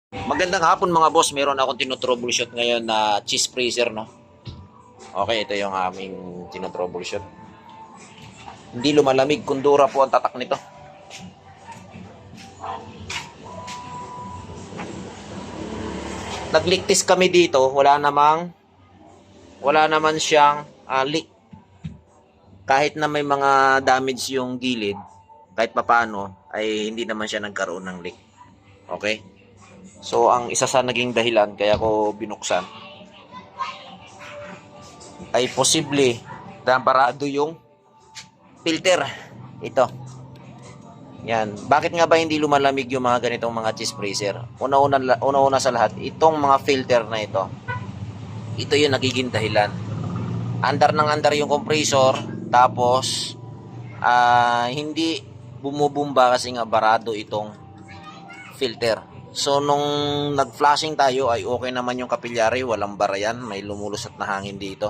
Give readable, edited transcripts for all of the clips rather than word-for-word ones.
Magandang hapon mga boss. Meron akong tinotroubleshoot ngayon na cheese freezer, no? Okay, ito yung aming tinotroubleshoot. Hindi lumalamig, kundura po ang tatak nito. Nag-leak test kami dito, wala naman siyang leak. Kahit na may mga damage yung gilid, kahit papaano ay hindi naman siya nagkaroon ng leak. Okay? So, ang isa sa naging dahilan kaya ko binuksan ay posible na barado yung filter. Ito. Yan. Bakit nga ba hindi lumalamig yung mga ganitong mga cheese freezer? Una-una sa lahat, itong mga filter na ito yung nagiging dahilan. Andar ng andar yung compressor, tapos hindi bumubumba kasi nga barado itong filter. So, nung nag-flashing tayo ay okay naman yung kapillary, walang bara yan, may lumulusot na hangin dito.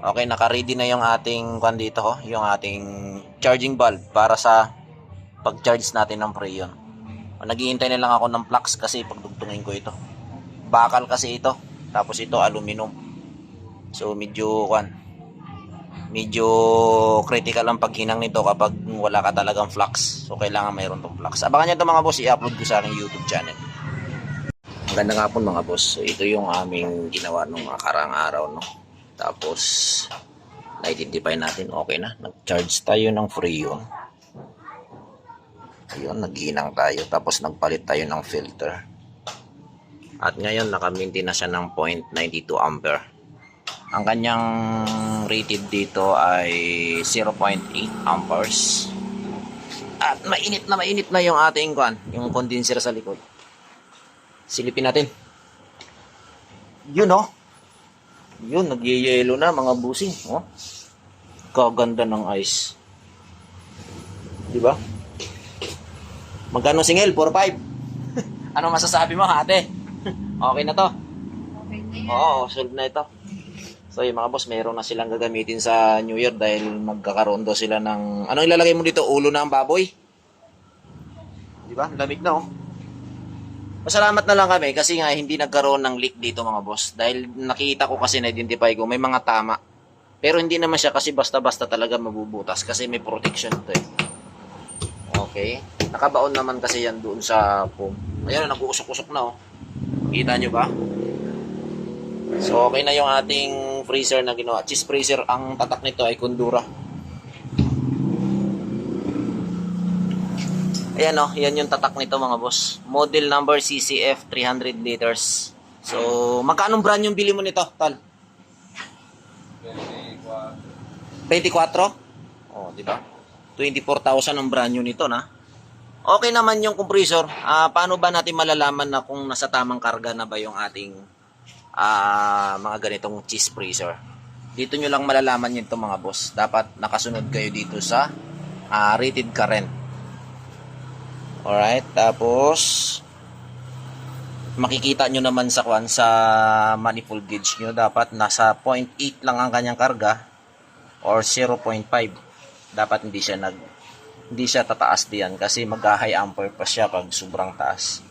Okay, naka-ready na yung ating dito, yung ating charging bulb para sa pag-charge natin ng Freon. Naghihintay na lang ako ng flux kasi pagdugtungin ko ito. Bakal kasi ito, tapos ito aluminum. So, medyo critical ang paghinang nito kapag wala ka talagang flux. So, kailangan mayroon tong flux. Abangan nyo ito mga boss, i-upload ko sa aking YouTube channel. Magandang hapon mga boss. So, ito yung aming ginawa nung nakaraang araw, no? Tapos, na-identify natin, okay na. Nag-charge tayo ng Freon. Ayun, naghinang tayo. Tapos, nagpalit tayo ng filter. At ngayon, naka-maintain na siya ng 0.92 ampere. Ang kanyang rated dito ay 0.8 amperes. At mainit na yung ating yung condenser sa likod. Silipin natin. Yun, oh. Yun, nagyayelo na mga busing. Oh. Kaganda ng ice. Diba? Magkano singil? 4-5. Ano masasabi mo, ate? Okay na to? Okay na yan. Oo, solve na ito. So, yung mga boss, meron na silang gagamitin sa New Year dahil magkakaroon daw sila ng... Anong ilalagay mo dito? Ulo ng baboy? Diba? Lamig na, oh. Pasalamat na lang kami kasi nga hindi nagkaroon ng leak dito mga boss. Dahil nakita ko kasi na-identify ko may mga tama. Pero hindi naman siya kasi basta-basta talaga mabubutas kasi may protection ito eh. Okay. Nakabaon naman kasi yan doon sa foam. Ayan, nag-uusok-usok na, oh. Kita nyo ba? So, okay na yung ating freezer na ginawa. Cheese freezer, ang tatak nito ay kundura. Ayan o, yan yung tatak nito mga boss. Model number CCF 300 liters. So, magkano brand yung bili mo nito, Tal? 24? Oh, di ba? 24,000 ang brand new nito na. Okay naman yung compressor. Paano ba natin malalaman na kung nasa tamang karga na ba yung ating mga ganitong cheese freezer? Dito nyo lang malalaman yun ito mga boss. Dapat nakasunod kayo dito sa rated current. Alright, tapos makikita nyo naman sa manifold gauge nyo, dapat nasa 0.8 lang ang kanyang karga or 0.5. Dapat hindi siya tataas diyan kasi mag-high ampere pa siya pag sobrang taas.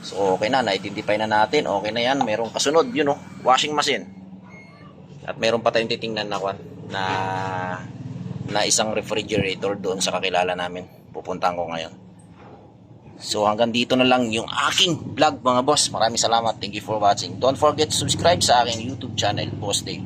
So, okay na, na-identify na natin. Okay na yan. Merong kasunod, yun, washing machine. At meron pa tayong titingnan na isang refrigerator doon sa kakilala namin. Pupuntahan ko ngayon. So, hanggang dito na lang yung aking vlog, mga boss. Maraming salamat. Thank you for watching. Don't forget to subscribe sa aking YouTube channel, Boss Dave.